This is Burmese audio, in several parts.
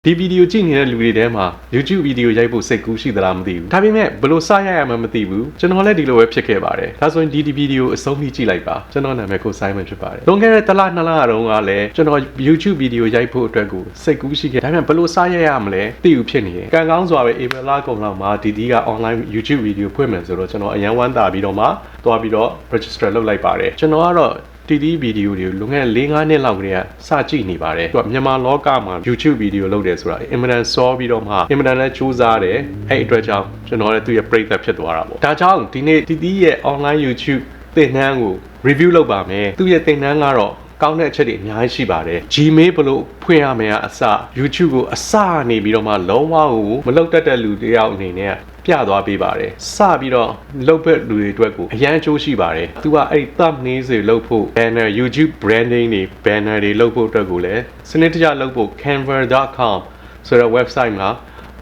ဒီဗီဒီယိုကြည့်နေတဲ့လူတွေထဲမှာ YouTube ဗီဒီယိုရိုက်ဖို့စိတ်ကူးရှိသလားမသိဘူးဒါပေမဲ့ဘယ်လိုစရရမှမသိဘူးကျွန်တော်လည်းဒီလိုပဲဖြစ်ခဲ့ပါတယ်ဒါဆိုရင်ဒီဗီဒီယိုအဆုံးထိကြည့်လိုက်ပါကျွန်တော်နာမည်ကို Simon ဖြစ်ပါတယ်လွန်ခဲ့တဲ့တစ်လနှစ်လတုန်းကလည်းကျွန်တော် YouTube ဗီဒီယိုရိုက်ဖို့အတွက်ကိုစိတ်ကူးရှိခဲ့ဒါပေမဲ့ဘယ်လိုစရရမလဲသိဘူးဖြစ်နေတယ်ကံကောင်းစွာပဲ April လကုန်လောက်မှာဒီက online YouTube ဗီဒီယိုဖွင့်မယ်ဆိုတော့ကျွန်တော်အရန်ဝမ်းသာပြီးတော့မှသွားပြီးတော့ register လုပ်လိုက်ပါတယ်ကျွန်တော်ကတော့ဒီဗီဒီယိုတွေကိုလွန်ခဲ့တဲ့ 4-5 နှစ်လောက်ကတည်းကစကြည့်နေပါတယ်သူကမြန်မာလောကမှာ YouTube ဗီဒီယိုလုပ်တယ်ဆိုတာအင်မတန်စောပြီးတော့မှအင်မတန်လည်းစူးစမ်းတယ်အဲ့အတွက်ကြောင့်ကျွန်တော်လည်းသူ့ရဲ့ပရိသတ်ဖြစ်သွားတာပေါ့ဒါကြောင့်ဒီနေ့ဒီရဲ့ online YouTube သင်တန်းကို review လုပ်ပါမယ်သူ့ရဲ့သင်တန်းကတော့ကောင်းတဲ့အချက်တွေအများကြီးရှိပါတယ် Gmail ဘလို့ဖွင့်ရမယ်အစ YouTube ကိုအစနေပြီးတော့မှလုံးဝကိုမလုပ်တတ်တဲ့လူတယောက်အနေနဲ့ပြသွားပေးပါတယ်စပြီးတော့လုပ်ဖက်လူတွေအတွက်ကိုအရန်အကျိုးရှိပါတယ်သူကအဲ့ thumbnail တွေလုပ်ဖို့ banner YouTube branding တွေ banner တွေလုပ်ဖို့အတွက်ကိုလည်းစနစ်တကျလုပ်ဖို့ canva.com ဆိုတဲ့ website မှာ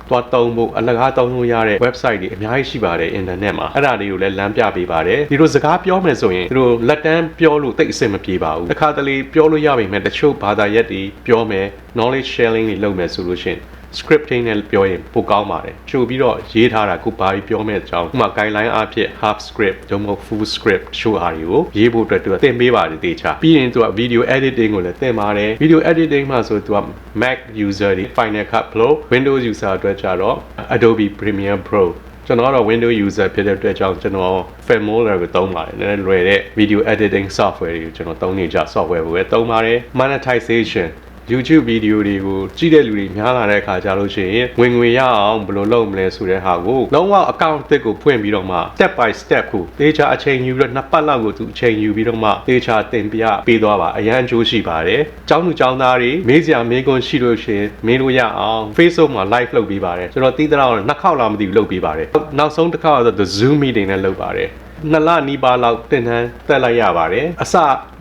သွားတုံးဖို့အလကားတုံးလို့ရတဲ့ website တွေအများကြီးရှိပါတယ် internet မှာအဲ့ဒါတွေကိုလည်းလမ်းပြပေးပါတယ်ဒီလိုစကားပြောမယ်ဆိုရင်ဒီလိုလက်တန်းပြောလို့တိတ်အဆင်မပြေပါဘူးတစ်ခါတလေပြောလို့ရပါမယ်တချို့ဘာသာရပ်တွေပြောမယ် knowledge sharing တွေလုပ်မယ်ဆိုလို့ရှိရင်scripting နဲ့ပြောရင်ပိုကောင်းပါတယ်ချို့ပြီးတော့ရေးထားတာကိုဘာပြီးပြောမဲ့အကြောင်းဥပမာ guideline အဖြစ် half script ဒုမဟုတ် full script ချို့အားတွေကိုရေးဖို့အတွက်သူကသင်ပေးပါတယ်တေချာပြီးရင်သူက video editing ကိုလည်းသင်ပါတယ် video editing မှာဆိုသူက Mac user တွေ Final Cut Pro Windows user အတွက်ကျတော့ Adobe Premiere Pro ကျွန်တော်ကတော့ Windows user ဖြစ်တဲ့အတွက်ကြောင့်ကျွန်တော် Filmora ကိုသုံးပါတယ်နည်းနည်းလွယ်တဲ့ video editing software တွေကိုကျွန်တော်သုံးနေကြ software ကိုပဲသုံးပါတယ် monetization YouTube ဗီဒီယိုတွေကိုကြည့်တဲ့လူတွေများလာတဲ့အခါကျလို့ရှိရင်ဝင်ငွေရအောင်ဘယ်လိုလုပ်မလဲဆိုတဲ့ဟာကိုလုံးဝ account အသစ်ကိုဖွင့်ပြီးတော့မှ step by step ကိုတေချာအချိန်ယူပြီးတော့နှစ်ပတ်လောက်ကိုသူအချိန်ယူပြီးတော့မှတေချာသင်ပြပေးသွားပါအရန်အကျိုးရှိပါတယ်။ကျောင်းသူကျောင်းသားတွေမေးစရာမေးခွန်းရှိလို့ရှိရင်မေးလို့ရအောင် Facebook မှာ live လုပ်ပေးပါတယ်ကျွန်တော်တီးတတော့နှစ်ခေါက်လောက်မသိဘူးလုပ်ပေးပါတယ်နောက်ဆုံးတစ်ခါတော့ the Zoom meeting နဲ့လုပ်ပါတယ်နှစ်လနီးပါးလောက်တင်တန်းတက်လိုက်ရပါတယ်အစ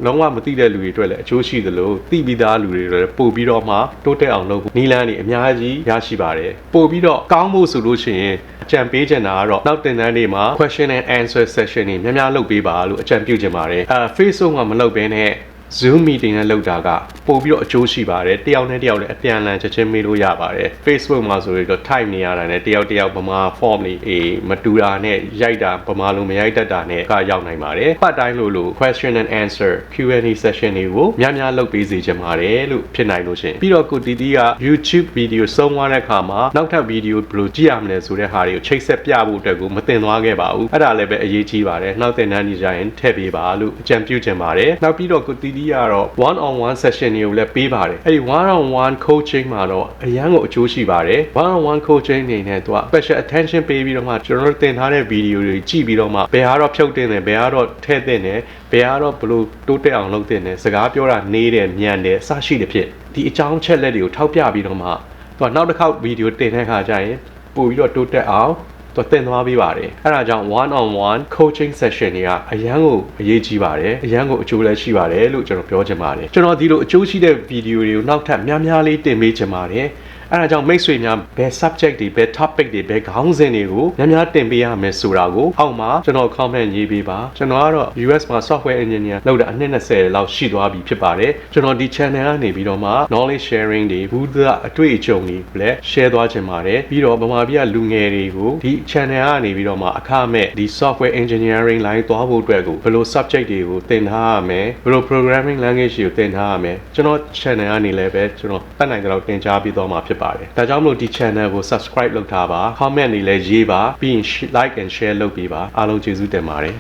လုံးဝမသိတဲ့လူတွေအတွက်လည်းအကျိုးရှိသလိုသိပြီးသားလူတွေလည်းပို့ပြီးတော့မှတိုးတက်အောင်လုပ်ဖို့နီးလန်းတွေအများကြီးရရှိပါတယ်ပို့ပြီးတော့ကောင်းဖို့ဆိုလို့ရှိရင်အကြံပေးချင်တာကတော့နောက်တင်တန်းတွေမှာ question and answer session တွေများများလုပ်ပေးပါလို့အကြံပြုချင်ပါတယ်Facebook မှာမလုပ်ဘဲနဲ့Zoom meeting နဲ့လုပ်တာကပို့ပြီးတော့အကျိုးရှိပါတယ်တယောက်နဲ့တယောက်လည်းအပြန်အလှန်ချက်ချင်းမေးလို့ရပါတယ် Facebook မှာဆိုတော့ type နေရတာနဲ့တယောက်ဗမာ form တွေမတူတာနဲ့ရိုက်တာဗမာလိုမရိုက်တတ်တာနဲ့ကရောက်နိုင်ပါတယ်ပတ်တိုင်းလို့ question and answer Q&A session တွေကိုများများလုပ်ပေးစေချင်ပါတယ်လို့ဖြစ်နိုင်လို့ရှင်ပြီးတော့ကိုတီတီက YouTube video ဆုံးသွားတဲ့အခါမှာနောက်ထပ် video ဘယ်လိုကြည့်ရမလဲဆိုတဲ့ဟာတွေကိုချိတ်ဆက်ပြဖို့အတွက်ကိုမတင်သွားခဲ့ပါဘူးအဲ့ဒါလည်းပဲအရေးကြီးပါတယ်နောက်တင်တန်းနေကြရင်ထည့်ပေးပါလို့အကြံပြုချင်ပါတယ်နောက်ပြီးတော့ကိုတီတီကတော့ one on one session တွေကိုလည်းပေးပါတယ်အဲ့ဒီ one on one coaching မှာတော့အရန်ကိုအကျိုးရှိပါတယ် one on one coaching အနေနဲ့သူက special attention ပေးပြီးတော့မှကျွန်တော်တို့တင်ထားတဲ့ video တွေကြည့်ပြီးတော့မှဘယ်ဟာတော့ဖြုတ်တင်တယ်ဘယ်ဟာတော့ထည့်တင်တယ်ဘယ်ဟာတော့ဘလို့တိုးတက်အောင်လုပ်တင်တယ်စကားပြောတာနေတယ်ညံတယ်အစရှိတဲ့ဖြစ်ဒီအကြောင်းချက်လက်တွေကိုထောက်ပြပြီးတော့မှသူကနောက်တစ်ခေါက် video တင်တဲ့အခါကျရင်ပို့ပြီးတော့တိုးတက်အောင်တော့တင်သွားပေးပါတယ်အဲ့ဒါကြောင့် one on one coaching session တွေကအရန်ကိုအရေးကြီးပါတယ်အရန်ကိုအကျိုးလည်းရှိပါတယ်လို့ကျွန်တော်ပြောချင်ပါတယ်ကျွန်တော်ဒီလိုအကျိုးရှိတဲ့ video တွေကိုနောက်ထပ်များများလေးတင်ပေးချင်ပါတယ်အဲ့ဒါကြောင့်မိတ်ဆွေများဘယ် subject တွေဘယ် topic တွေဘယ်ခေါင်းစဉ်တွေကိုများများတင်ပေးရမယ်ဆိုတာကိုအောက်မှာကျွန်တော် comment ရေးပေးပါကျွန်တော်ကတော့ US မှာ software engineer လုပ်တာအနှစ်20လောက်ရှိသွားပြီဖြစ်ပါတယ်ကျွန်တော်ဒီ channel ကနေပြီးတော့မှ knowledge sharing တွေဘူးအတွေ့အကြုံတွေလည်း share သွားချင်ပါတယ်ပြီးတော့ဗမာပြည်ကလူငယ်တွေကိုဒီ channel ကနေပြီးတော့မှအခမဲ့ဒီ software engineering line သွားဖို့အတွက်ကိုဘယ်လို subject တွေကိုသင်ထားရမယ်ဘယ်လို programming language တွေကိုသင်ထားရမယ်ကျွန်တော် channel ကနေလည်းပဲကျွန်တော်တက်နိုင်တဲ့လောက်သင်ကြားပေးသွားမှာဖြစ်ပါတယ်ဒါကြောင့်မလို့ဒီ channel ကို subscribe လုပ်ထားပါ comment တွေလည်းရေးပါပြီးရင် like and share လုပ်ပေးပါအားလုံးကျေးဇူးတင်ပါတယ်